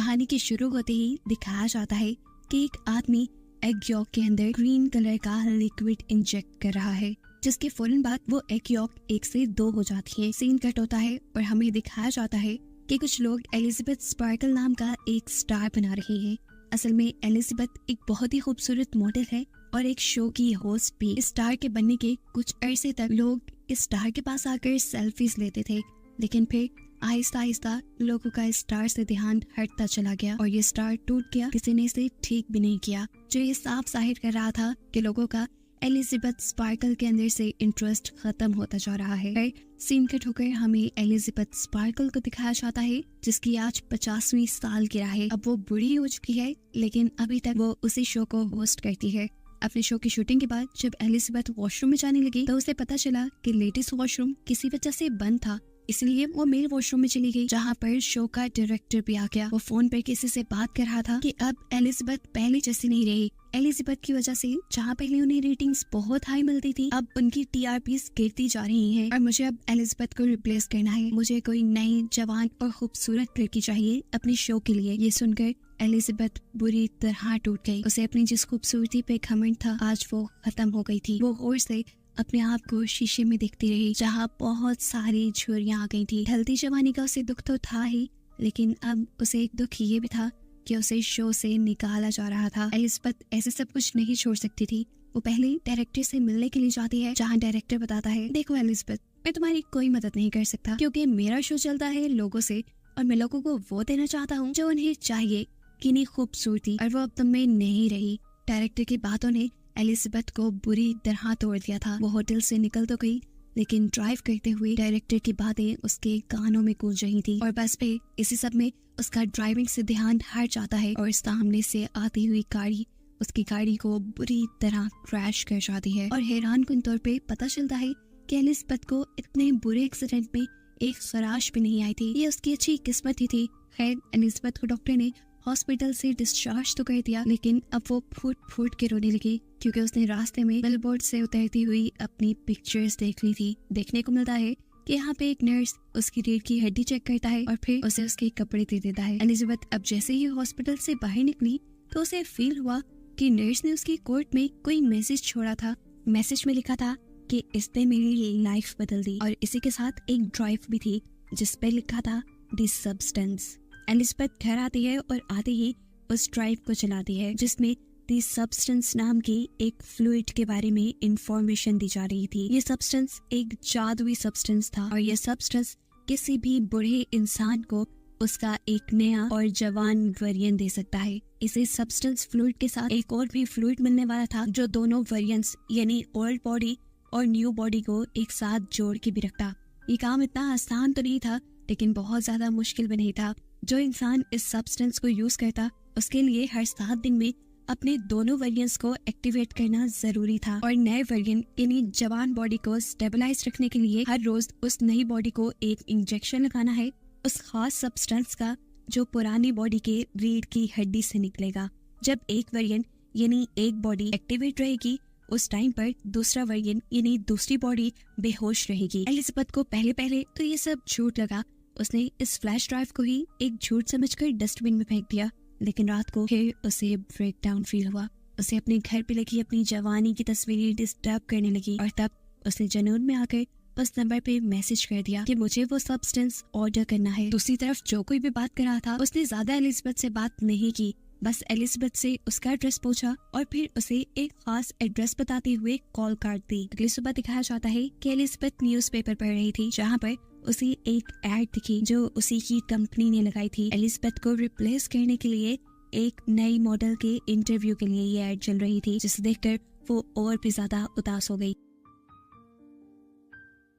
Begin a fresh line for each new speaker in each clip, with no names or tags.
कहानी के शुरू होते ही दिखाया जाता है कि एक आदमी एग यॉक के अंदर ग्रीन कलर का लिक्विड इंजेक्ट कर रहा है, जिसके फौरन बाद वो एग यॉक 1 से 2 हो जाती है। सीन कट होता है और हमें दिखाया जाता है कि कुछ लोग एलिजाबेथ स्पार्कल नाम का एक स्टार बना रहे हैं। असल में एलिजाबेथ एक बहुत ही खूबसूरत मॉडल है और एक शो की होस्ट भी। इस स्टार के बनने के कुछ अरसे तक लोग इस स्टार के पास आकर सेल्फीज लेते थे, लेकिन फिर आहिस्ता आहिस्ता लोगों का इस स्टार से ध्यान हटता चला गया और ये स्टार टूट गया। किसी ने इसे ठीक भी नहीं किया, जो ये साफ जाहिर कर रहा था कि लोगों का एलिजाबेथ स्पार्कल के अंदर से इंटरेस्ट खत्म होता जा रहा है। सीन कट होकर हमें एलिजाबेथ स्पार्कल को दिखाया जाता है, जिसकी आज 50वीं साल की है। अब वो बूढ़ी हो चुकी है, लेकिन अभी तक वो उसी शो को होस्ट करती है। अपने शो की शूटिंग के बाद जब एलिजाबेथ वॉशरूम में जाने लगी तो उसे पता चला कि लेडीज वॉशरूम किसी वजह से बंद था, इसलिए वो मेल वॉशरूम में चली गई, जहाँ पर शो का डायरेक्टर भी आ गया। वो फोन पर किसी से बात कर रहा था कि अब एलिजाबेथ पहले जैसी नहीं रही। एलिजाबेथ की वजह से जहाँ पहले उन्हें रेटिंग्स बहुत हाई मिलती थी, अब उनकी टीआरपीस गिरती जा रही हैं और मुझे अब एलिजाबेथ को रिप्लेस करना है। मुझे कोई नई जवान और खूबसूरत लड़की चाहिए अपने शो के लिए। ये सुनकर एलिजाबेथ बुरी तरह टूट गई। उसे अपनी जिस खूबसूरती पे घमंड था, आज वो खत्म हो गई थी। वो गौर से अपने आप को शीशे में देखती रही, जहाँ बहुत सारी झुर्रियां आ गई थी। ढलती जवानी का उसे दुख तो था ही, लेकिन अब उसे एक दुख ये भी था कि उसे शो से निकाला जा रहा था। एलिजाबेथ ऐसे सब कुछ नहीं छोड़ सकती थी। वो पहले डायरेक्टर से मिलने के लिए जाती है, जहाँ डायरेक्टर बताता है, देखो एलिजाबेथ, मैं तुम्हारी कोई मदद नहीं कर सकता क्योंकि मेरा शो चलता है लोगों से और मैं लोगों को वो देना चाहता हूँ जो उन्हें चाहिए, कितनी खूबसूरती, और वो अब तुम में नहीं रही। डायरेक्टर की बातों ने एलिजाबेथ को बुरी तरह तोड़ दिया था। वो होटल से निकल तो गई, लेकिन ड्राइव करते हुए डायरेक्टर की बातें उसके कानों में गूंज रही थी और बस पे इसी सब में उसका ड्राइविंग से ध्यान हट जाता है और सामने से आती हुई गाड़ी उसकी गाड़ी को बुरी तरह क्रैश कर जाती है। और हैरान कुन तौर पे पता चलता है कि एलिजाबेथ को इतने बुरे एक्सीडेंट में एक खराश भी नहीं आई थी। ये उसकी अच्छी किस्मत ही थी। खैर, एलिजाबेथ को डॉक्टर ने हॉस्पिटल से डिस्चार्ज तो कर दिया, लेकिन अब वो फूट फूट के रोने लगी क्योंकि उसने रास्ते में बिलबोर्ड से उतरती हुई अपनी पिक्चर्स देख ली थी। देखने को मिलता है कि यहाँ पे एक नर्स उसकी रीढ़ की हड्डी चेक करता है और फिर उसे उसके कपड़े दे देता है। एलिजाबेथ अब जैसे ही हॉस्पिटल से बाहर निकली तो उसे फील हुआ कि नर्स ने उसकी कोट में कोई मैसेज छोड़ा था। मैसेज में लिखा था कि इसने मेरी लाइफ बदल दी, और इसी के साथ एक ड्राइव भी थी जिस पे लिखा था द सब्सटेंस। एलिजाबेथ घर आती है और आते ही उस ड्राइव को चलाती है, जिसमें द सब्सटेंस नाम की एक फ्लूइड के बारे में इंफॉर्मेशन दी जा रही थी। ये सब्सटेंस एक जादुई सब्सटेंस था और ये सब्सटेंस किसी भी बूढ़े इंसान को उसका एक नया और जवान वेरिएंट दे सकता है। इसे सब्सटेंस फ्लूइड के साथ एक और भी फ्लूइड मिलने वाला था जो दोनों वेरिएंट्स यानी ओल्ड बॉडी और न्यू बॉडी को एक साथ जोड़ के भी रखता। ये काम इतना आसान तो नहीं था, लेकिन बहुत ज्यादा मुश्किल भी नहीं था। जो इंसान इस सब्सटेंस को यूज करता उसके लिए हर 7 दिन में अपने दोनों वेरिएंट्स को एक्टिवेट करना जरूरी था और नए वेरिएंट यानी जवान बॉडी को स्टेबलाइज रखने के लिए हर रोज उस नई बॉडी को एक इंजेक्शन लगाना है उस खास सब्सटेंस का जो पुरानी बॉडी के रीढ़ की हड्डी से निकलेगा। जब एक वेरिएंट यानी एक बॉडी एक्टिवेट रहेगी, उस टाइम पर दूसरा वेरिएंट यानी दूसरी बॉडी बेहोश रहेगी। एलिजाबेथ को पहले पहले तो ये सब झूठ लगा। उसने इस फ्लैश ड्राइव को ही एक झूठ समझकर डस्टबिन में फेंक दिया, लेकिन रात को फिर उसे ब्रेकडाउन फील हुआ। उसे अपने घर पे लगी अपनी जवानी की तस्वीरें डिस्टर्ब करने लगी और तब उसने जुनून में आकर उस नंबर पे मैसेज कर दिया कि मुझे वो सब्सटेंस ऑर्डर करना है। दूसरी तरफ जो कोई भी बात कर रहा था उसने ज्यादा एलिजाबेथ से बात नहीं की, बस एलिजाबेथ से उसका एड्रेस पूछा और फिर उसे एक खास एड्रेस बताते हुए कॉल काट दी। अगली सुबह दिखाया जाता है कि एलिजाबेथ न्यूज़पेपर पढ़ रही थी, जहाँ पर उसे एक एड दिखी जो उसी की कंपनी ने लगाई थी। एलिजाबेथ को रिप्लेस करने के लिए एक नई मॉडल के इंटरव्यू के लिए ये एड चल रही थी, जिसे देखकर वो और भी ज्यादा उदास हो गई।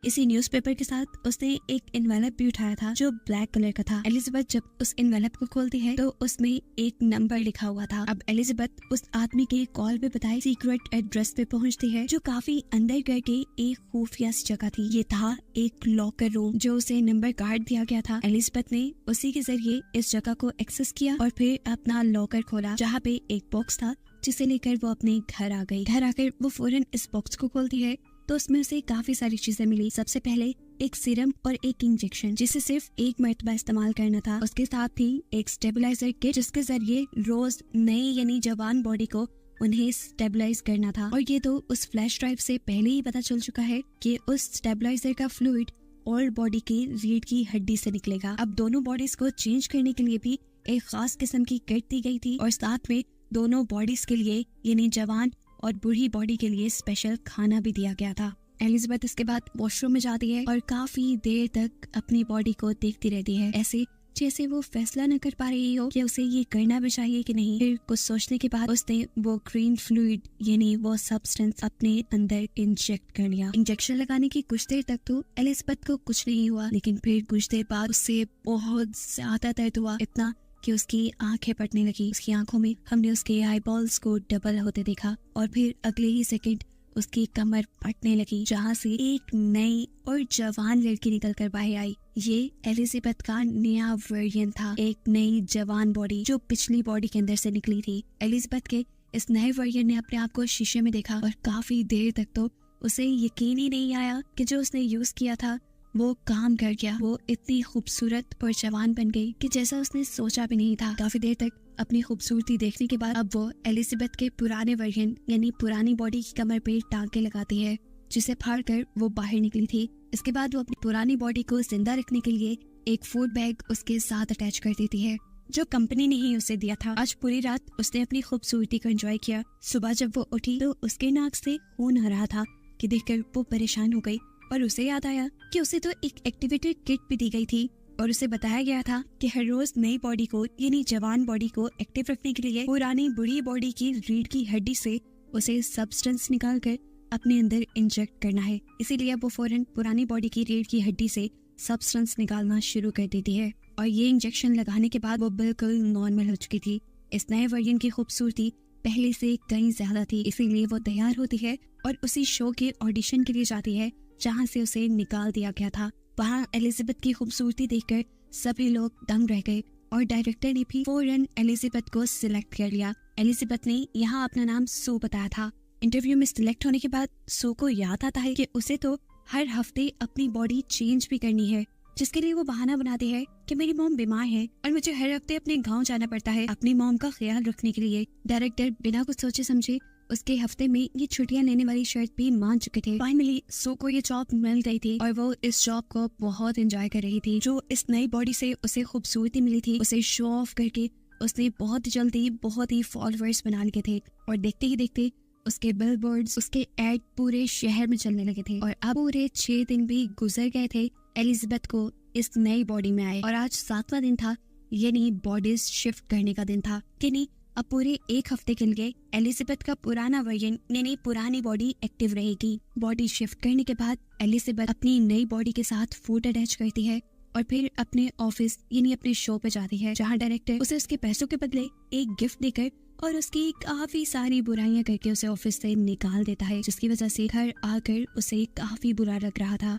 इसी न्यूज़पेपर के साथ उसने एक एनवेलप भी उठाया था जो ब्लैक कलर का था। एलिजाबेथ जब उस एनवेलप को खोलती है तो उसमें एक नंबर लिखा हुआ था। अब एलिजाबेथ उस आदमी के कॉल पे बताए सीक्रेट एड्रेस पे पहुंचती है जो काफी अंदर करके एक खुफिया सी जगह थी। ये था एक लॉकर रूम जो उसे नंबर कार्ड दिया गया था। एलिजाबेथ ने उसी के जरिए इस जगह को एक्सेस किया और फिर अपना लॉकर खोला, जहाँ पे एक बॉक्स था जिसे लेकर वो अपने घर आ गई। घर आकर वो फौरन इस बॉक्स को खोलती है तो उसमें उसे काफी सारी चीजें मिली। सबसे पहले एक सीरम और एक इंजेक्शन जिसे सिर्फ एक मर्तबा इस्तेमाल करना था। उसके साथ ही एक स्टेबलाइजर किट जिसके जरिए रोज नई यानी जवान बॉडी को उन्हें स्टेबलाइज करना था। और ये तो उस फ्लैश ड्राइव से पहले ही पता चल चुका है कि उस स्टेबलाइजर का फ्लूइड ओल्ड बॉडी की रीढ़ की हड्डी से निकलेगा। अब दोनों बॉडीज को चेंज करने के लिए भी एक खास किस्म की किट दी गई थी और साथ में दोनों बॉडीज के लिए यानी जवान और बूढ़ी बॉडी के लिए स्पेशल खाना भी दिया गया था। एलिजाबेथ इसके बाद वॉशरूम में जाती है और काफी देर तक अपनी बॉडी को देखती रहती है, ऐसे जैसे वो फैसला न कर पा रही हो कि उसे ये करना भी चाहिए कि नहीं। फिर कुछ सोचने के बाद उसने वो ग्रीन फ्लूइड यानी वो सब्सटेंस अपने अंदर इंजेक्ट कर लिया। इंजेक्शन लगाने की कुछ देर तक तो एलिजाबेथ को कुछ नहीं हुआ, लेकिन फिर कुछ देर बाद उससे बहुत ज्यादा दर्द हुआ, इतना कि उसकी आंखें फटने लगी। उसकी आंखों में हमने उसके आईबॉल्स को डबल होते देखा और फिर अगले ही सेकंड उसकी कमर फटने लगी, जहाँ से एक नई और जवान लड़की निकल कर बाहर आई। ये एलिजाबेथ का नया वर्जन था, एक नई जवान बॉडी जो पिछली बॉडी के अंदर से निकली थी। एलिजाबेथ के इस नए वर्जन ने अपने आप को शीशे में देखा और काफी देर तक तो उसे यकीन ही नहीं आया कि जो उसने यूज किया था वो काम कर गया। वो इतनी खूबसूरत और जवान बन गई कि जैसा उसने सोचा भी नहीं था। काफी देर तक अपनी खूबसूरती देखने के बाद अब वो एलिजाबेथ के पुराने वर्जन यानी पुरानी बॉडी की कमर पे टांके लगाती है, जिसे फाड़ कर वो बाहर निकली थी। इसके बाद वो अपनी पुरानी बॉडी को जिंदा रखने के लिए एक फूड बैग उसके साथ अटैच कर देती है, जो कंपनी ने ही उसे दिया था। आज पूरी रात उसने अपनी खूबसूरती को एंजॉय किया। सुबह जब वो उठी तो उसके नाक से खून आ रहा था कि देखकर वो परेशान हो गई और उसे याद आया कि उसे तो एक एक्टिवेटेड किट भी दी गई थी और उसे बताया गया था कि हर रोज नई बॉडी को यानी जवान बॉडी को एक्टिव रखने के लिए पुरानी बुढ़ी बॉडी की रीढ़ की हड्डी से उसे सब्सटेंस निकाल कर अपने अंदर इंजेक्ट करना है। इसीलिए वो फौरन पुरानी बॉडी की रीढ़ की हड्डी से सब्सटेंस निकालना शुरू कर देती है और ये इंजेक्शन लगाने के बाद वो बिल्कुल नॉर्मल हो चुकी थी। इस नए वर्जन की खूबसूरती पहले से कहीं ज्यादा थी, इसीलिए वो तैयार होती है और उसी शो के ऑडिशन के लिए जाती है जहाँ से उसे निकाल दिया गया था। वहाँ एलिजाबेथ की खूबसूरती देखकर सभी लोग दंग रह गए और डायरेक्टर ने भी फौरन एलिजाबेथ को सिलेक्ट कर लिया। एलिजाबेथ ने यहाँ अपना नाम सू बताया था। इंटरव्यू में सिलेक्ट होने के बाद सू को याद आता है कि उसे तो हर हफ्ते अपनी बॉडी चेंज भी करनी है, जिसके लिए वो बहाना बनाती है कि मेरी मॉम बीमार है और मुझे हर हफ्ते अपने गांव जाना पड़ता है अपनी मॉम का ख्याल रखने के लिए। डायरेक्टर बिना कुछ सोचे समझे उसके हफ्ते में ये छुट्टियां लेने वाली शर्त भी मान चुके थे। फाइनली सो को ये जॉब मिल गई थी और वो इस जॉब को बहुत एंजॉय कर रही थी। जो इस नई बॉडी से उसे खूबसूरती मिली थी, उसे शो ऑफ करके उसने बहुत जल्दी बहुत ही फॉलोअर्स बना लिए थे और देखते ही देखते उसके बिलबोर्ड्स, उसके एड पूरे शहर में चलने लगे थे। और अब पूरे 6 दिन भी गुजर गए थे एलिजाबेथ को इस नई बॉडी में आए और आज 7वां दिन था, यानी बॉडीज शिफ्ट करने का दिन था। कि नहीं, अब पूरे 1 हफ्ते के लिए एलिजाबेथ का पुराना वर्जन यानी पुरानी बॉडी एक्टिव रहेगी। बॉडी शिफ्ट करने के बाद एलिजाबेथ अपनी नई बॉडी के साथ फूड अटैच करती है और फिर अपने ऑफिस यानी अपने शो पे जाती है, जहाँ डायरेक्टर उसे उसके पैसों के बदले एक गिफ्ट देकर और उसकी काफी सारी बुराइयां करके उसे ऑफिस से निकाल देता है, जिसकी वजह से घर आकर उसे काफी बुरा लग रहा था।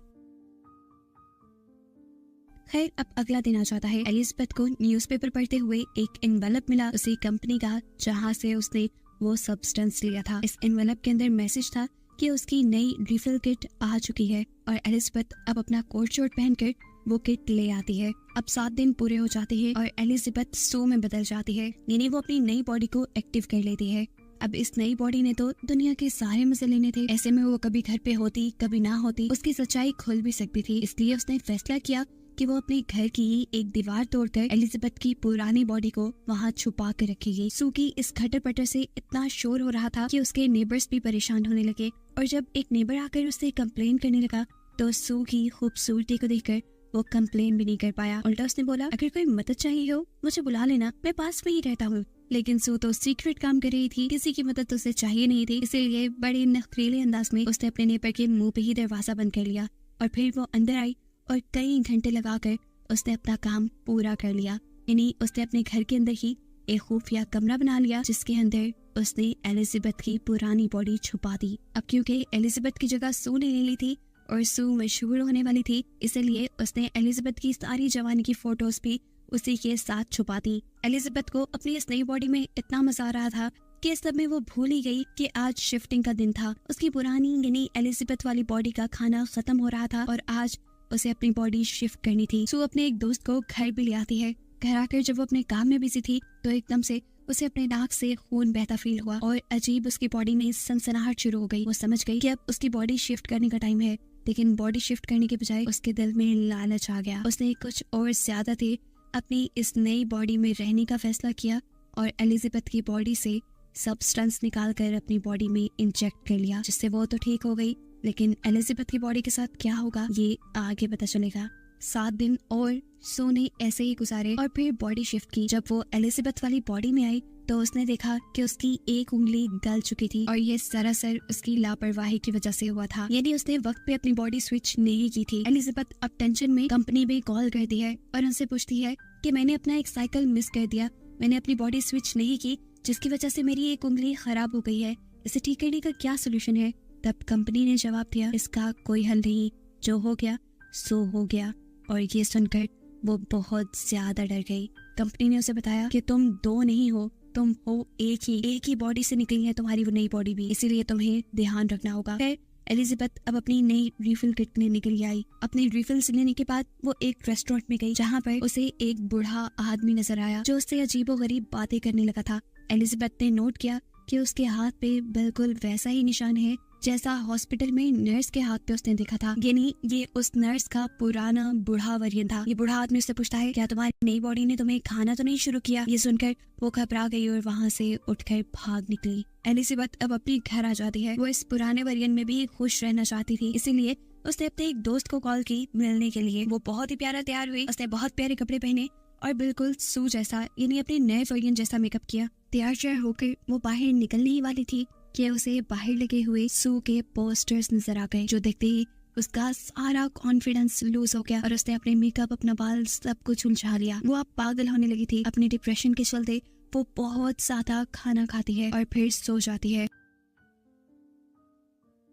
खैर, अब अगला दिन आ जाता है। एलिजाबेथ को न्यूज़पेपर पढ़ते हुए एक एनवेलप मिला उसी कंपनी का, जहाँ से उसने वो सब्सटेंस लिया था। इस एनवेलप के अंदर मैसेज था कि उसकी नई रिफिल किट आ चुकी है और एलिजाबेथ अब अपना कोट शर्ट पहनकर वो किट ले आती है। अब 7 दिन पूरे हो जाते हैं और एलिजाबेथ सो में बदल जाती है, यानी वो अपनी नई बॉडी को एक्टिव कर लेती है। अब इस नई बॉडी ने तो दुनिया के सारे मजे लेने थे, ऐसे में वो कभी घर पे होती कभी ना होती, उसकी सच्चाई खुल भी सकती थी। इसलिए उसने फैसला किया कि वो अपने घर की ही एक दीवार तोड़कर एलिजाबेथ की पुरानी बॉडी को वहाँ छुपा कर रखेगी। सू की इस खटर पटर से इतना शोर हो रहा था कि उसके नेबर्स भी परेशान होने लगे और जब एक नेबर आकर उससे कंप्लेन करने लगा तो सू की खूबसूरती को देखकर वो कंप्लेन भी नहीं कर पाया। उल्टा उसने बोला, अगर कोई मदद चाहिए हो मुझे बुला लेना, मैं पास में ही रहता हूँ। लेकिन सू तो सीक्रेट काम कर रही थी, किसी की मदद उसे चाहिए नहीं थी, इसीलिए बड़े नखरीले अंदाज में उसने अपने नेबर के मुंह पे ही दरवाजा बंद कर लिया और फिर वो अंदर आई और कई घंटे लगाकर उसने अपना काम पूरा कर लिया। यानी उसने अपने घर के अंदर ही एक खुफिया कमरा बना लिया, जिसके अंदर उसने एलिजाबेथ की पुरानी बॉडी छुपा दी। अब क्योंकि एलिजाबेथ की जगह सू ने ले ली थी और सू मशहूर होने वाली थी, इसलिए उसने एलिजाबेथ की सारी जवानी की फोटोज भी उसी के साथ छुपा दी। एलिजाबेथ को अपनी इस नई बॉडी में इतना मजा आ रहा था कि इस सब में वो भूल ही गई कि आज शिफ्टिंग का दिन था। उसकी पुरानी यानी एलिजाबेथ वाली बॉडी का खाना खत्म हो रहा था और आज उसे अपनी बॉडी शिफ्ट करनी थी। सू अपने एक दोस्त को घर भी ले आती है। घर आकर जब वो अपने काम में बिजी थी तो एकदम से उसे अपने नाक से खून बहता फील हुआ और अजीब उसकी बॉडी में सनसनाहट शुरू हो गई। वो समझ गई कि अब उसकी बॉडी शिफ्ट करने का टाइम है, लेकिन बॉडी शिफ्ट करने के बजाय उसके दिल में लालच आ गया। उसने कुछ और ज्यादा देर अपनी इस नई बॉडी में रहने का फैसला किया और एलिजाबेथ की बॉडी से सब्सटेंस निकालकर अपनी बॉडी में इंजेक्ट कर लिया, जिससे वो तो ठीक हो गई, लेकिन एलिजाबेथ की बॉडी के साथ क्या होगा ये आगे पता चलेगा। 7 दिन और सो ने ऐसे ही गुजारे और फिर बॉडी शिफ्ट की। जब वो एलिजाबेथ वाली बॉडी में आई तो उसने देखा कि उसकी एक उंगली गल चुकी थी और ये सरासर उसकी लापरवाही की वजह से हुआ था, यानी उसने वक्त पे अपनी बॉडी स्विच नहीं की थी। एलिजाबेथ अब टेंशन में कंपनी में कॉल करती है और उनसे पूछती है कि मैंने अपना एक साइकिल मिस कर दिया, मैंने अपनी बॉडी स्विच नहीं की जिसकी वजह से मेरी एक उंगली खराब हो गई है, इसे ठीक करने का क्या सोल्यूशन है। तब कंपनी ने जवाब दिया, इसका कोई हल नहीं, जो हो गया सो हो गया। और ये सुनकर वो बहुत ज्यादा डर गई। कंपनी ने उसे बताया कि तुम 2 नहीं हो, तुम हो एक ही बॉडी से निकली है तुम्हारी वो नई बॉडी भी, इसीलिए तुम्हें ध्यान रखना होगा। फिर एलिजाबेथ अब अपनी नई रिफिल किट लेने के लिए आई। अपनी रिफिल्स लेने के बाद वो एक रेस्टोरेंट में गई जहाँ पर उसे एक बूढ़ा आदमी नजर आया जो उससे अजीबोगरीब बातें करने लगा था। एलिजाबेथ ने नोट किया कि उसके हाथ पे बिल्कुल वैसा ही निशान है जैसा हॉस्पिटल में नर्स के हाथ पे उसने देखा था, यानी ये उस नर्स का पुराना बूढ़ा वर्जन था। ये बूढ़ा आदमी उससे पूछता है, क्या तुम्हारी नई बॉडी ने तुम्हें खाना तो नहीं शुरू किया। ये सुनकर वो घबरा गई और वहाँ से उठकर भाग निकली। एलिजाबेथ अब अपने घर आ जाती है। वो इस पुराने वर्जन में भी खुश रहना चाहती थी, इसीलिए उसने अपने एक दोस्त को कॉल की मिलने के लिए। वो बहुत ही प्यारा तैयार हुई, उसने बहुत प्यारे कपड़े पहने और बिल्कुल सू जैसा यानी अपने नए वर्जन जैसा मेकअप किया। तैयार होकर वो बाहर निकलने ही वाली थी कि उसे बाहर लगे हुए सू के पोस्टर्स नजर आ गए, जो देखते ही उसका सारा कॉन्फिडेंस लूज हो गया और उसने अपने मेकअप, अपना बाल सब कुछ उलझा लिया। वो अब पागल होने लगी थी। अपनी डिप्रेशन के चलते वो बहुत ज्यादा खाना खाती है और फिर सो जाती है।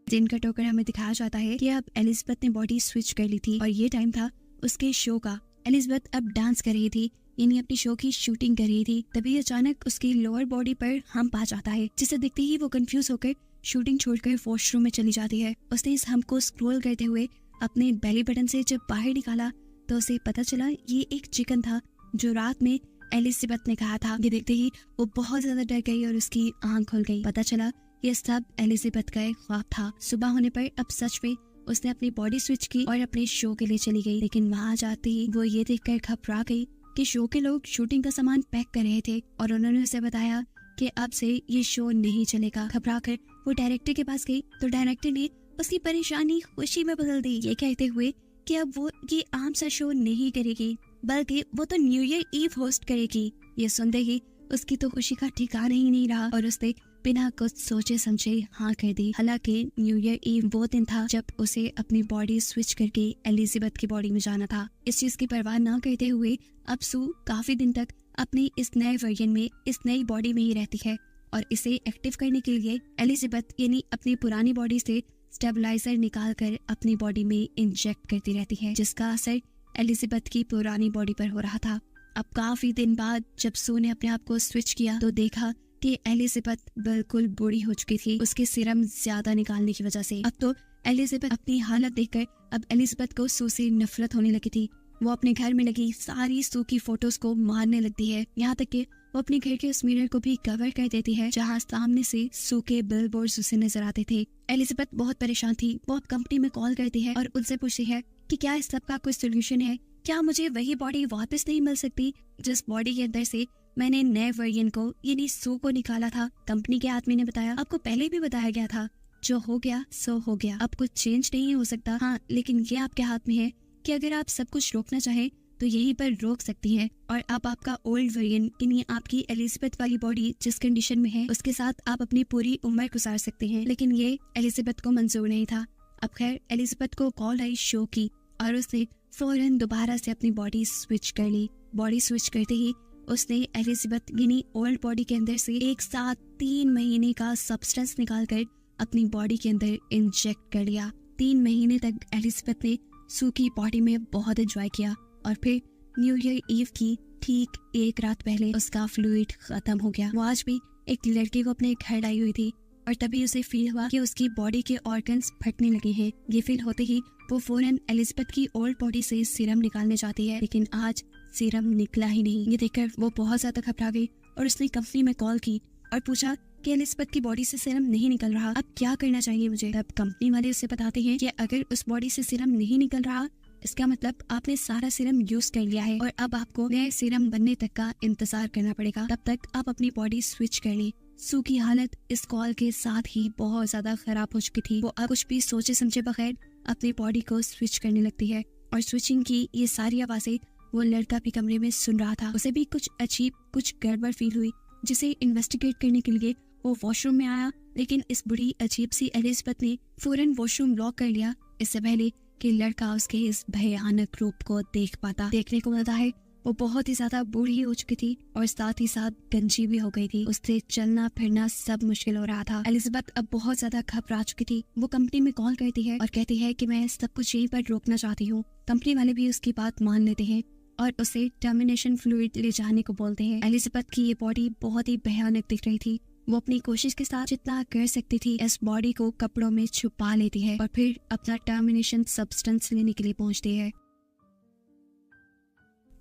दिन का टोकर हमें दिखाया जाता है कि अब एलिजाबेथ ने बॉडी स्विच कर ली थी और ये टाइम था उसके शो का। एलिजाबेथ अब डांस कर रही थी, यानी अपनी शो की शूटिंग कर रही थी। तभी अचानक उसकी लोअर बॉडी पर हम्प आ जाता है, जिसे देखते ही वो कंफ्यूज होकर शूटिंग छोड़कर वॉशरूम में चली जाती है। उसने इस हम्प को स्क्रॉल करते हुए अपने बेली बटन से जब बाहर निकाला तो उसे पता चला ये एक चिकन था जो रात में एलिजाबेथ ने कहा था। ये देखते ही वो बहुत ज्यादा डर गई और उसकी आंख खुल गई। पता चला ये सब एलिजाबेथ का एक ख्वाब था। सुबह होने पर अब सच में उसने अपनी बॉडी स्विच की और अपने शो के लिए चली गई, लेकिन वहाँ जाते ही वो ये देखकर घबरा गई कि शो के लोग शूटिंग का सामान पैक कर रहे थे और उन्होंने उसे बताया कि अब से ये शो नहीं चलेगा। घबरा कर वो डायरेक्टर के पास गई तो डायरेक्टर ने उसकी परेशानी खुशी में बदल दी, ये कहते हुए कि अब वो ये आम सा शो नहीं करेगी बल्कि वो तो न्यू ईयर ईव होस्ट करेगी। ये सुनते ही उसकी तो खुशी का ठिकाना ही नहीं रहा और उसने बिना कुछ सोचे समझे हाँ कर दी। हालांकि न्यू ईयर ईव वो दिन था जब उसे अपनी बॉडी स्विच करके एलिजाबेथ की बॉडी में जाना था। इस चीज की परवाह न करते हुए अब सू काफी दिन तक अपनी इस नए वर्जन में, इस नई बॉडी में ही रहती है और इसे एक्टिव करने के लिए एलिजाबेथ यानी अपनी पुरानी बॉडी से स्टेबलाइजर निकाल कर अपनी बॉडी में इंजेक्ट करती रहती है, जिसका असर एलिजाबेथ की पुरानी बॉडी पर हो रहा था। अब काफी दिन बाद जब सू ने अपने आप को स्विच किया तो देखा कि एलिजाबेथ बिल्कुल बूढ़ी हो चुकी थी उसके सीरम ज्यादा निकालने की वजह से। अब तो एलिजाबेथ अपनी हालत देखकर अब एलिजाबेथ को सू से नफरत होने लगी थी। वो अपने घर में लगी सारी सू की फोटोज को मारने लगती है, यहाँ तक कि वो अपने घर के उस मिरर को भी कवर कर देती है जहाँ सामने से सू के बिलबोर्ड्स उसे नजर आते थे। एलिजाबेथ बहुत परेशान थी। वो अब कंपनी में कॉल करती है और उनसे पूछती है कि क्या इस सब का कोई सोल्यूशन है, क्या मुझे वही बॉडी वापस नहीं मिल सकती जिस बॉडी के अंदर से मैंने नए वर्जन को यानी सू को निकाला था। कंपनी के आदमी ने बताया, आपको पहले भी बताया गया था, जो हो गया सो हो गया, अब कुछ चेंज नहीं हो सकता। हाँ, लेकिन ये आपके हाथ में है कि अगर आप सब कुछ रोकना चाहें तो यहीं पर रोक सकती हैं और अब आपका ओल्ड वर्जन यानी आपकी एलिजाबेथ वाली बॉडी जिस कंडीशन में है उसके साथ आप अपनी पूरी उम्र गुजार सकते हैं। लेकिन ये एलिजाबेथ को मंजूर नहीं था। अब खैर एलिजाबेथ को कॉल आई शो की और उसने फौरन दोबारा से अपनी बॉडी स्विच कर ली। बॉडी स्विच करते ही उसने एलिजाबेथ यानी ओल्ड बॉडी के अंदर से एक साथ 3 महीने का सब्सटेंस निकालकर अपनी बॉडी के अंदर इंजेक्ट कर लिया। 3 महीने तक एलिजाबेथ ने सू की बॉडी में बहुत एंजॉय किया और फिर न्यू ईयर ईव की ठीक एक रात पहले उसका फ्लूइड खत्म हो गया। वो आज भी एक लड़के को अपने घर लाई हुई थी और तभी उसे फील हुआ कि उसकी बॉडी के ऑर्गन्स फटने लगे हैं। ये फील होते ही वो फौरन एलिजाबेथ की ओल्ड बॉडी से सीरम निकालने जाती है, लेकिन आज सीरम निकला ही नहीं। ये देखकर वो बहुत ज्यादा घबरा गई और उसने कंपनी में कॉल की और पूछा कि एलिजाबेथ की बॉडी से सीरम नहीं निकल रहा, अब क्या करना चाहिए मुझे। तब कंपनी वाले उसे बताते हैं कि अगर उस बॉडी से सीरम नहीं निकल रहा, इसका मतलब आपने सारा सीरम यूज कर लिया है और अब आपको नए सीरम बनने तक का इंतजार करना पड़ेगा। तब तक आप अपनी बॉडी स्विच कर लें। सू की हालत इस कॉल के साथ ही बहुत ज्यादा खराब हो चुकी थी। वो अब कुछ भी सोचे समझे बगैर अपनी बॉडी को स्विच करने लगती है और स्विचिंग की ये सारी आवाजें वो लड़का भी कमरे में सुन रहा था। उसे भी कुछ अजीब, कुछ गड़बड़ फील हुई, जिसे इन्वेस्टिगेट करने के लिए वो वॉशरूम में आया, लेकिन इस बुरी अजीब सी एलिजाबेथ ने फौरन वॉशरूम लॉक कर लिया, इससे पहले कि लड़का उसके इस भयानक रूप को देख पाता। देखने को मिलता है वो बहुत ही ज्यादा बूढ़ी हो चुकी थी और साथ ही साथ गंजी भी हो गई थी। उससे चलना फिरना सब मुश्किल हो रहा था। एलिजाबेथ अब बहुत ज्यादा घबरा चुकी थी। वो कंपनी में कॉल करती है और कहती है कि मैं सब कुछ यहीं पर रोकना चाहती हूँ। कंपनी वाले भी उसकी बात मान लेते हैं और उसे टर्मिनेशन फ्लूइड ले जाने को बोलते हैं। एलिजाबेथ की ये बॉडी बहुत ही भयानक दिख रही थी। वो अपनी कोशिश के साथ जितना कर सकती थी इस बॉडी को कपड़ों में छुपा लेती है और फिर अपना टर्मिनेशन सब्सटेंस लेने के लिए पहुंचती है।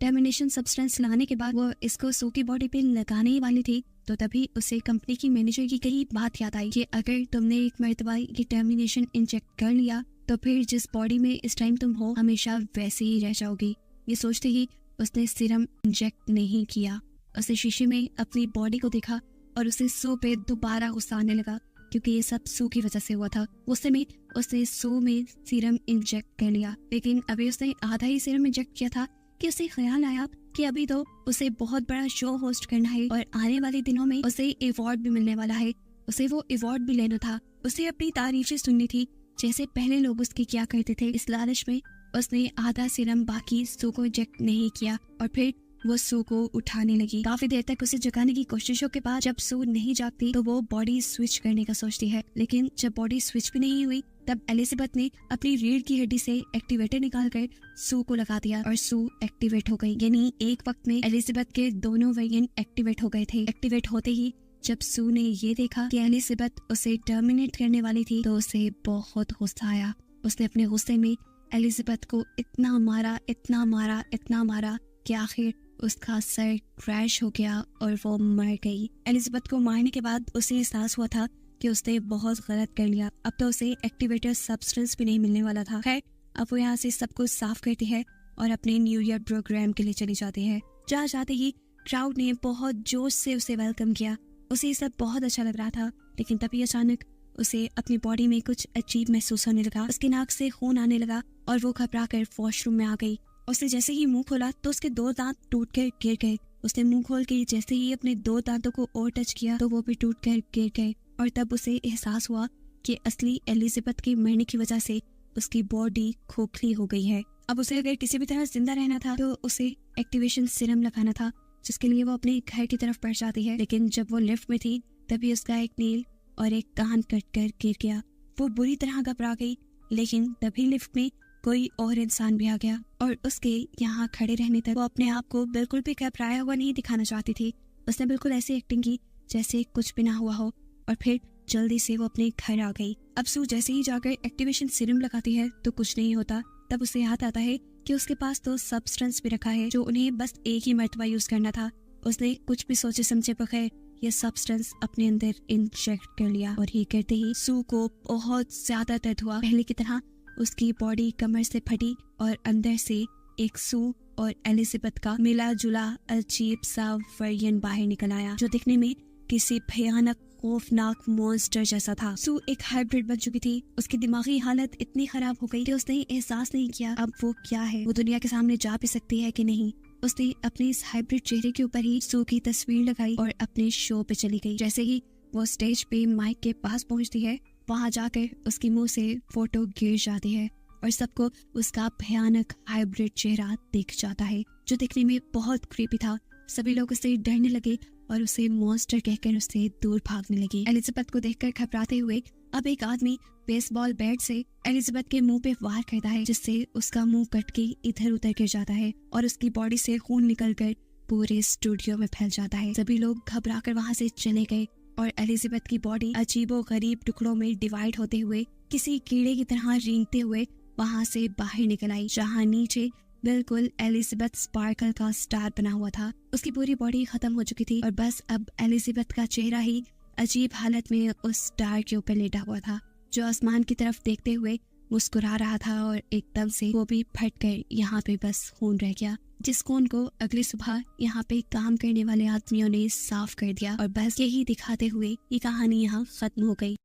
टर्मिनेशन सब्सटेंस लाने के बाद वो इसको सू की बॉडी पे लगाने ही वाली थी, तो तभी उसे कंपनी की मैनेजर की कही बात याद आई कि अगर तुमने एक मर्तबा ये टर्मिनेशन इंजेक्ट कर लिया तो फिर जिस बॉडी में इस टाइम तुम हो हमेशा वैसे ही रह जाओगी। ये सोचते ही उसने सीरम इंजेक्ट नहीं किया। उसे शीशे में अपनी बॉडी को देखा और उसे सू पे दोबारा गुस्सा आने लगा, क्योंकि ये सब सू की वजह से हुआ था। गुस्से में उसने सू में सीरम इंजेक्ट कर लिया, लेकिन अभी उसने आधा ही सीरम इंजेक्ट किया था कि उसे ख्याल आया कि अभी तो उसे बहुत बड़ा शो होस्ट करना है और आने वाले दिनों में उसे अवार्ड भी मिलने वाला है। उसे वो अवार्ड भी लेना था। उसे अपनी तारीफें सुननी थी जैसे पहले लोग उसकी क्या करते थे। इस लालच में उसने आधा सीरम बाकी सू को इंजेक्ट नहीं किया और फिर वो सू को उठाने लगी। काफी देर तक उसे जगाने की कोशिशों के बाद जब सू नहीं जागती तो वो बॉडी स्विच करने का सोचती है, लेकिन जब बॉडी स्विच भी नहीं हुई तब एलिजाबेथ ने अपनी रीढ़ की हड्डी से एक्टिवेटर निकालकर सू को लगा दिया और सू एक्टिवेट हो गई। यानी एक वक्त में एलिजाबेथ के दोनों वेरिएंट एक्टिवेट हो गए थे। एक्टिवेट होते ही जब सू ने ये देखा कि एलिजाबेथ उसे टर्मिनेट करने वाली थी तो उसे बहुत गुस्सा आया। उसने अपने गुस्से में एलिजाबेथ को इतना मारा, इतना मारा, इतना मारा कि आखिर उसका सर क्रैश हो गया और वो मर गई। एलिजाबेथ को मारने के बाद उसे एहसास हुआ था कि उसने बहुत गलत कर लिया। अब तो उसे एक्टिवेटर सब्सटेंस भी नहीं मिलने वाला था। खैर, अब वो यहाँ से सब कुछ साफ करती है और अपने न्यू ईयर प्रोग्राम के लिए चली जाती है। जहाँ जाते ही क्राउड ने बहुत जोश से उसे वेलकम किया। उसे ये सब बहुत अच्छा लग रहा था, लेकिन तभी अचानक उसे अपनी बॉडी में कुछ अजीब महसूस होने लगा। उसके नाक से खून आने लगा और वो घबरा कर वॉशरूम में आ गई। उसने जैसे ही मुंह खोला तो उसके 2 दांत टूट कर गिर गए। उसने मुंह खोल के जैसे ही अपने 2 दांतों को और टच किया तो वो भी टूट कर गिर गए और तब उसे एहसास हुआ कि असली एलिजाबेथ के मरने की वजह से उसकी बॉडी खोखली हो गई है। अब उसे अगर किसी भी तरह जिंदा रहना था तो उसे एक्टिवेशन सीरम लगाना था, जिसके लिए वो अपने घर की तरफ बढ़ जाती है। लेकिन जब वो लिफ्ट में थी तभी उसका एक नील और एक कान कट कर गिर गया। वो बुरी तरह घबरा गई, लेकिन तभी लिफ्ट में कोई और इंसान भी आ गया और उसके यहाँ खड़े रहने तक वो अपने आप को बिल्कुल भी घबराया हुआ नहीं दिखाना चाहती थी। उसने बिल्कुल ऐसी एक्टिंग की जैसे कुछ भी ना हुआ हो और फिर जल्दी से वो अपने घर आ गई। अब सू जैसे ही जाकर एक्टिवेशन सीरम लगाती है तो कुछ नहीं होता। तब उसे याद आता है कि उसके पास तो सब्सटेंस भी रखा है जो उन्हें बस एक ही मर्तबा यूज करना था। उसने कुछ भी सोचे समझे बगैर ये सब्सटेंस अपने अंदर इंजेक्ट कर लिया और ये करते ही सू को बहुत ज्यादा दर्द हुआ। पहले की तरह उसकी बॉडी कमर से फटी और अंदर से एक सू और एलिजाबेथ का मिला जुला अजीब सा वर्जन बाहर निकल आया, जो दिखने में किसी भयानक खौफनाक मॉन्स्टर जैसा था। सू एक हाइब्रिड बन चुकी थी। उसकी दिमागी हालत इतनी खराब हो गई कि उसने एहसास नहीं किया अब वो क्या है, वो दुनिया के सामने जा भी सकती है कि नहीं। उसने अपने इस हाइब्रिड चेहरे के ऊपर ही सू की तस्वीर लगाई और अपने शो पे चली गई। जैसे ही वो स्टेज पे माइक के पास पहुंचती है, वहां जाकर उसके मुंह से फोटो गिर जाती है और सबको उसका भयानक हाइब्रिड चेहरा दिख जाता है, जो दिखने में बहुत क्रीपी था। सभी लोग उससे डरने लगे और उसे मॉन्स्टर कहकर उससे दूर भागने लगी। एलिजाबेथ को देखकर घबराते हुए अब एक आदमी बेसबॉल बैट से एलिजाबेथ के मुंह पे वार करता है, जिससे उसका मुंह कट के इधर उधर गिर जाता है और उसकी बॉडी से खून निकलकर पूरे स्टूडियो में फैल जाता है। सभी लोग घबराकर वहां से चले गए और एलिजाबेथ की बॉडी अजीबो गरीब टुकड़ों में डिवाइड होते हुए किसी कीड़े की तरह रेंगते हुए वहाँ से बाहर निकल आई, जहाँ नीचे बिल्कुल एलिजाबेथ स्पार्कल का स्टार बना हुआ था। उसकी पूरी बॉडी खत्म हो चुकी थी और बस अब एलिजाबेथ का चेहरा ही अजीब हालत में उस स्टार के ऊपर लेटा हुआ था, जो आसमान की तरफ देखते हुए मुस्कुरा रहा था। और एकदम से वो भी फट कर यहाँ पे बस खून रह गया, जिस खून को अगली सुबह यहाँ पे काम करने वाले आदमियों ने साफ कर दिया। और बस यही दिखाते हुए ये कहानी यहाँ खत्म हो गई।